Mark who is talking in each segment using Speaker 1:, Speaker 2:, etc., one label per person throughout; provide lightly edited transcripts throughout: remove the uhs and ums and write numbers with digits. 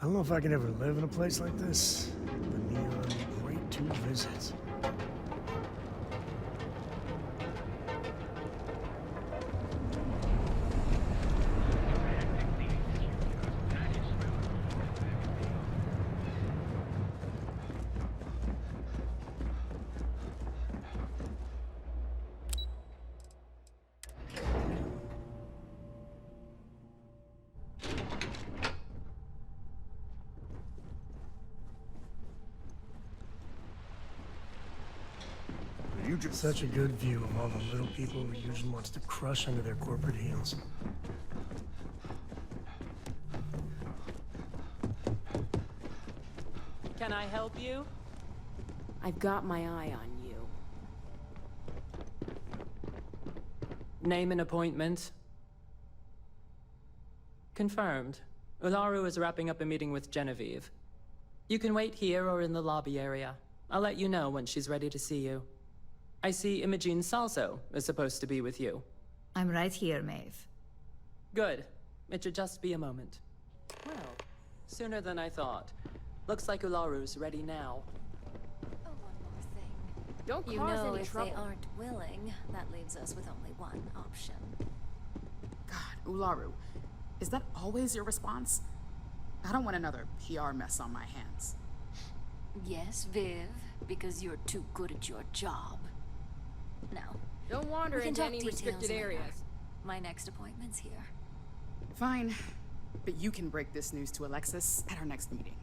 Speaker 1: I don't know if I can ever live in a place like this, but Neon's great to visit. Such a good view of all the little people Ryujin wants to crush under their corporate heels.
Speaker 2: Can I help you?
Speaker 3: I've got my eye on you.
Speaker 2: Name and appointment. Confirmed. Ularu is wrapping up a meeting with Genevieve. You can wait here or in the lobby area. I'll let you know when she's ready to see you. I see Imogene Salso is supposed to be with you.
Speaker 4: I'm right here, Maeve.
Speaker 2: Good. It should just be a moment. Well, sooner than I thought. Looks like Ularu's ready now.
Speaker 5: Oh, one more thing.
Speaker 3: Don't
Speaker 5: You
Speaker 3: cause
Speaker 5: know,
Speaker 3: any
Speaker 5: if
Speaker 3: trouble.
Speaker 5: they aren't willing, that leaves us with only one option.
Speaker 6: God, Ularu, is that always your response? I don't want another PR mess on my hands.
Speaker 5: Yes, Viv, because you're too good at your job. Now,
Speaker 3: Don't wander
Speaker 5: we can
Speaker 3: into
Speaker 5: talk
Speaker 3: any
Speaker 5: details
Speaker 3: restricted
Speaker 5: later.
Speaker 3: areas.
Speaker 5: My next appointment's here.
Speaker 6: Fine, but you can break this news to Alexis at our next meeting.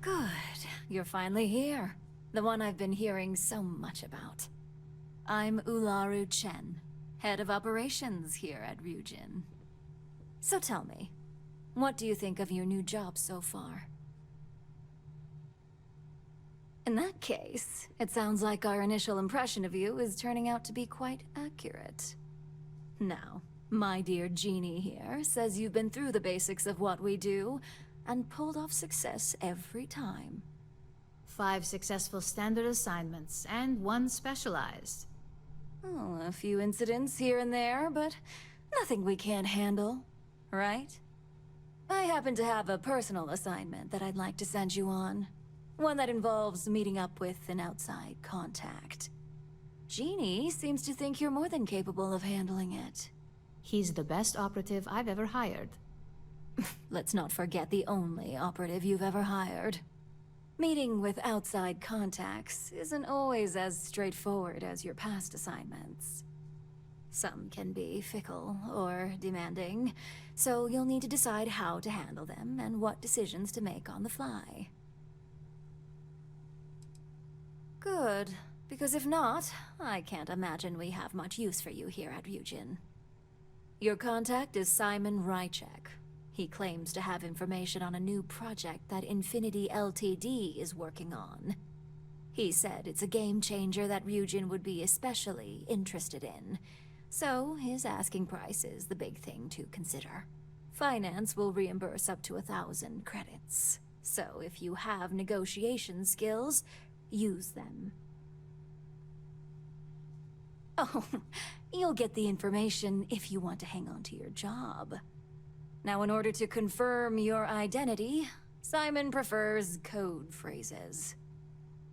Speaker 5: Good. You're finally here. The one I've been hearing so much about. I'm Ularu Chen, head of operations here at Ryujin. So tell me, what do you think of your new job so far? In that case, it sounds like our initial impression of you is turning out to be quite accurate. Now, my dear Jeannie here says you've been through the basics of what we do, and pulled off success every time.
Speaker 4: 5 successful standard assignments, and 1 specialized.
Speaker 5: Oh, a few incidents here and there, but nothing we can't handle, right? I happen to have a personal assignment that I'd like to send you on. One that involves meeting up with an outside contact. Jeannie seems to think you're more than capable of handling it.
Speaker 4: He's the best operative I've ever hired.
Speaker 5: Let's not forget the only operative you've ever hired. Meeting with outside contacts isn't always as straightforward as your past assignments. Some can be fickle or demanding, so you'll need to decide how to handle them and what decisions to make on the fly. Good, because if not, I can't imagine we have much use for you here at Ryujin. Your contact is Simon Rychek. He claims to have information on a new project that Infinity Ltd. Is working on. He said it's a game changer that Ryujin would be especially interested in. So his asking price is the big thing to consider. Finance will reimburse up to 1,000 credits. So if you have negotiation skills, use them. Oh, you'll get the information if you want to hang on to your job. Now, in order to confirm your identity, Simon prefers code phrases.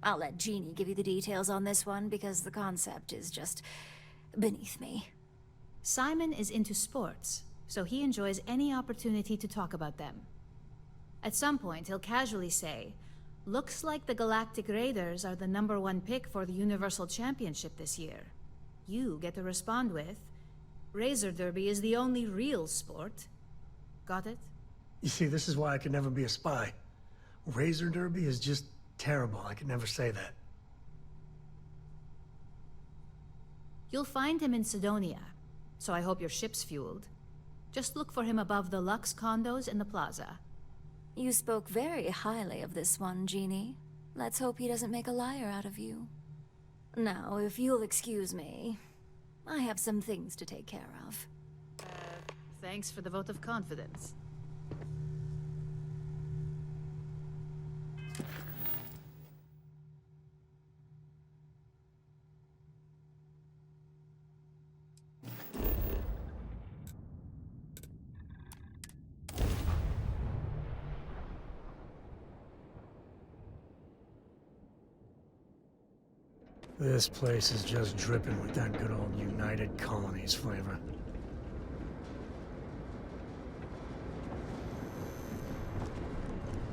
Speaker 5: I'll let Jeannie give you the details on this one because the concept is just beneath me.
Speaker 4: Simon is into sports, so he enjoys any opportunity to talk about them. At some point, he'll casually say, "Looks like the Galactic Raiders are the #1 pick for the Universal Championship this year." You get to respond with, "Razor Derby is the only real sport." Got it?
Speaker 1: You see, this is why I could never be a spy. Razor Derby is just terrible. I could never say that.
Speaker 4: You'll find him in Sidonia, so I hope your ship's fueled. Just look for him above the Lux condos in the plaza.
Speaker 5: You spoke very highly of this one, Jeannie. Let's hope he doesn't make a liar out of you. Now, if you'll excuse me, I have some things to take care of.
Speaker 4: Thanks for the vote of confidence.
Speaker 1: This place is just dripping with that good old United Colonies flavor.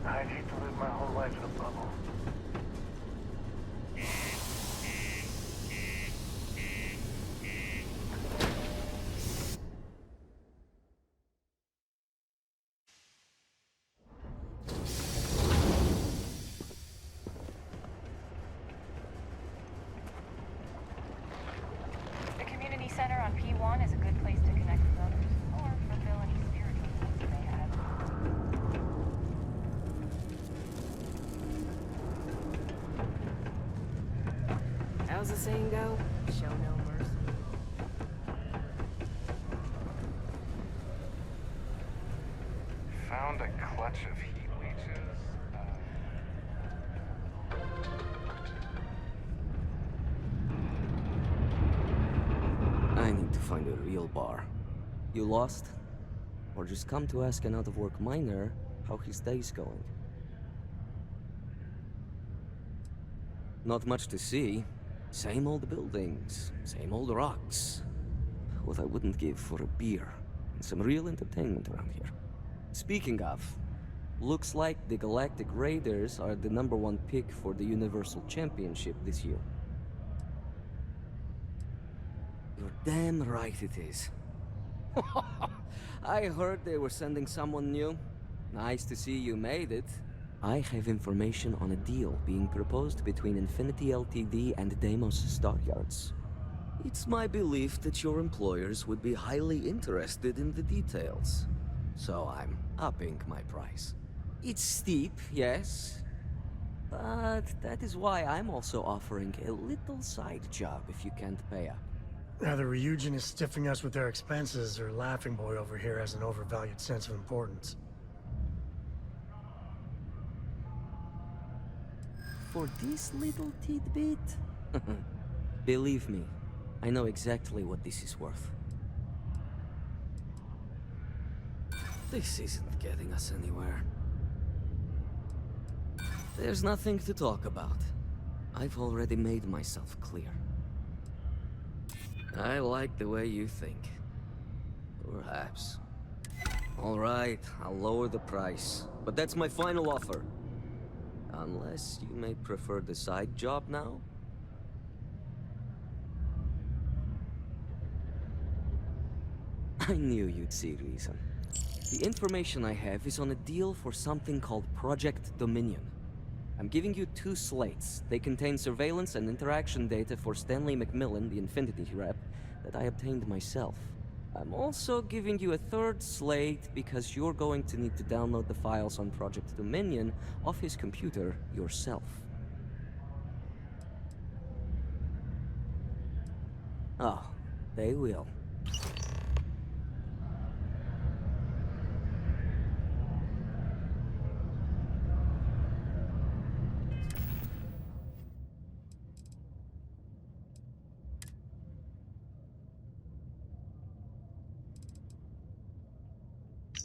Speaker 1: I'd hate to live my whole life in a bubble.
Speaker 7: The community center on P1 is a good place to connect with others, or fulfill any spiritual needs you may have.
Speaker 3: How's the saying go? Show no mercy.
Speaker 8: Found a clutch of heat leeches.
Speaker 9: I need to find a real bar. You lost? Or just come to ask an out-of-work miner how his day's going? Not much to see. Same old buildings, same old rocks. What I wouldn't give for a beer and some real entertainment around here. Speaking of, looks like the Galactic Raiders are the #1 pick for the Universal Championship this year. You're damn right it is. I heard they were sending someone new. Nice to see you made it. I have information on a deal being proposed between Infinity Ltd and Deimos Stockyards. It's my belief that your employers would be highly interested in the details. So I'm upping my price. It's steep, yes. But that is why I'm also offering a little side job if you can't pay up.
Speaker 1: Either Ryujin is stiffing us with their expenses, or Laughing Boy over here has an overvalued sense of importance.
Speaker 9: For this little tidbit? Believe me, I know exactly what this is worth. This isn't getting us anywhere. There's nothing to talk about. I've already made myself clear. I like the way you think. Perhaps. All right, I'll lower the price. But that's my final offer. Unless you may prefer the side job now? I knew you'd see reason. The information I have is on a deal for something called Project Dominion. I'm giving you 2 slates. They contain surveillance and interaction data for Stanley McMillan, the Infinity rep, that I obtained myself. I'm also giving you a 3rd slate because you're going to need to download the files on Project Dominion off his computer yourself. Oh, they will.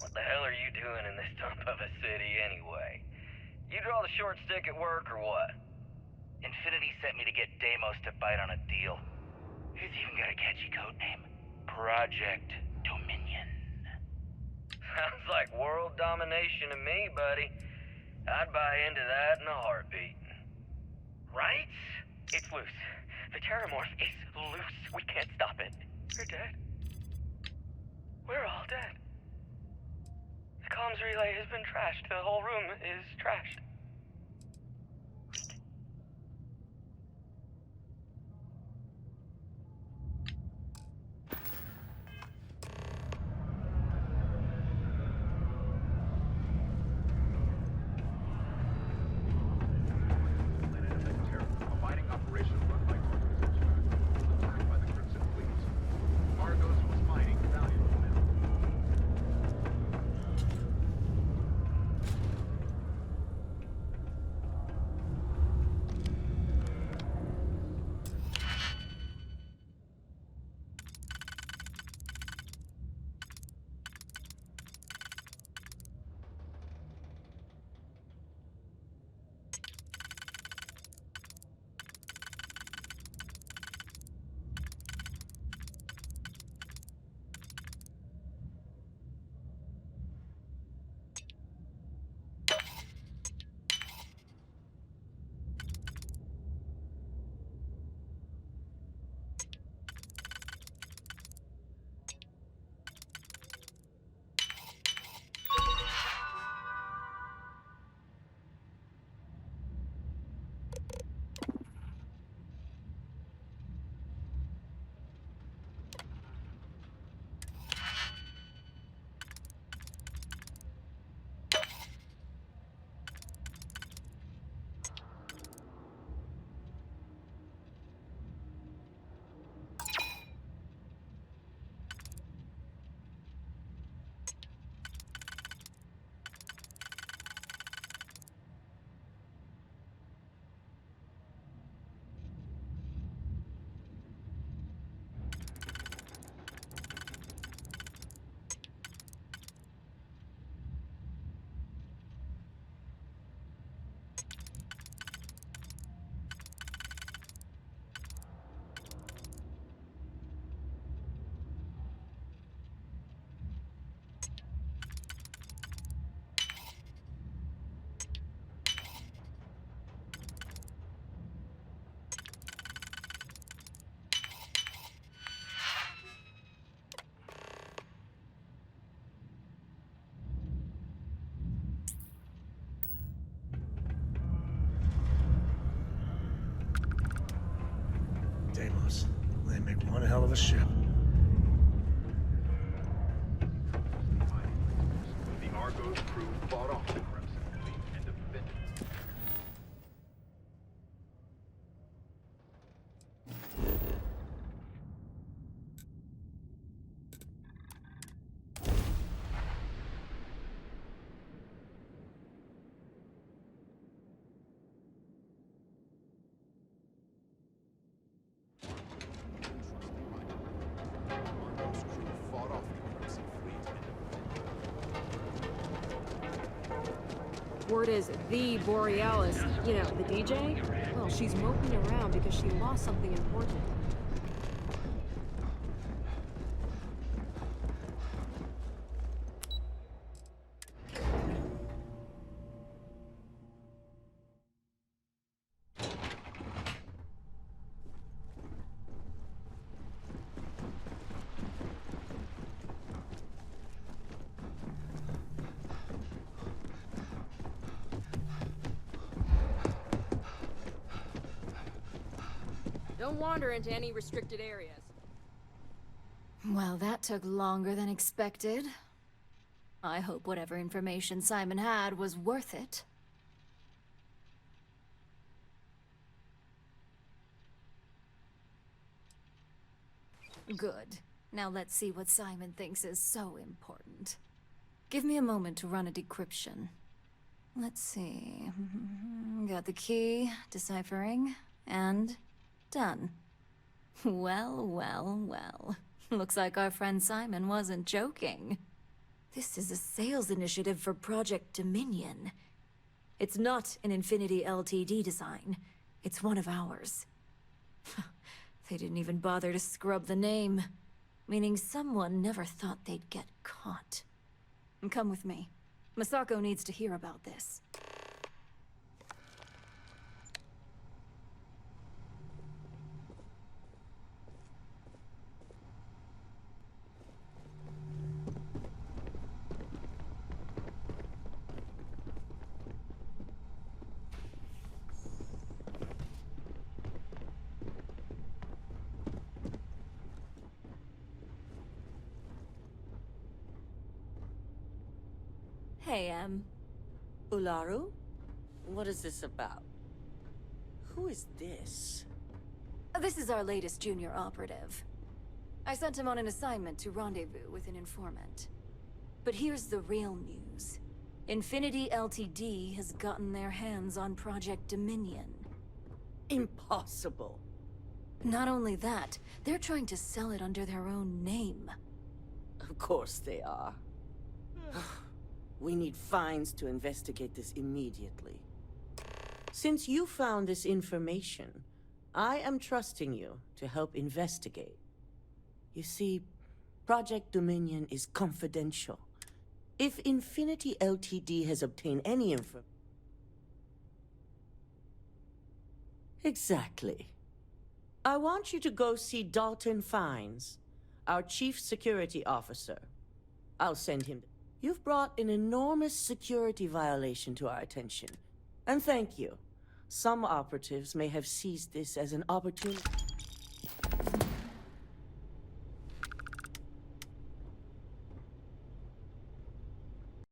Speaker 10: What the hell are you doing in this dump of a city anyway? You draw the short stick at work or what?
Speaker 11: Infinity sent me to get Deimos to bite on a deal. He's even got a catchy code name. Project Dominion.
Speaker 10: Sounds like world domination to me, buddy. I'd buy into that in a heartbeat.
Speaker 11: Right? It's loose. The Terramorph is loose. We can't stop it. We're dead. We're all dead. The comms relay has been trashed. The whole room is trashed.
Speaker 1: of a ship.
Speaker 12: The Argo's crew fought off the Crimson Fleet and defended. Argo's crew fought off the Crimson Fleet and defended.
Speaker 3: Word is the Borealis, you know, the DJ? Well, she's moping around because she lost something important. Don't wander into any restricted areas.
Speaker 5: Well, that took longer than expected. I hope whatever information Simon had was worth it. Good. Now let's see what Simon thinks is so important. Give me a moment to run a decryption. Let's see. Got the key, deciphering, and done. Well, well, well. Looks like our friend Simon wasn't joking. This is a sales initiative for Project Dominion. It's not an Infinity Ltd design. It's one of ours. They didn't even bother to scrub the name, meaning someone never thought they'd get caught. Come with me. Masako needs to hear about this. Hey,
Speaker 13: Ularu? What is this about? Who is this?
Speaker 5: This is our latest junior operative. I sent him on an assignment to rendezvous with an informant. But here's the real news. Infinity Ltd has gotten their hands on Project Dominion.
Speaker 13: Impossible.
Speaker 5: Not only that, they're trying to sell it under their own name.
Speaker 13: Of course they are. We need fines to investigate this immediately. Since you found this information, I am trusting you to help investigate. You see, Project Dominion is confidential. If Infinity Ltd has obtained any info... Exactly. I want you to go see Dalton Fines, our Chief Security Officer. I'll send him... You've brought an enormous security violation to our attention. And thank you. Some operatives may have seized this as an opportunity.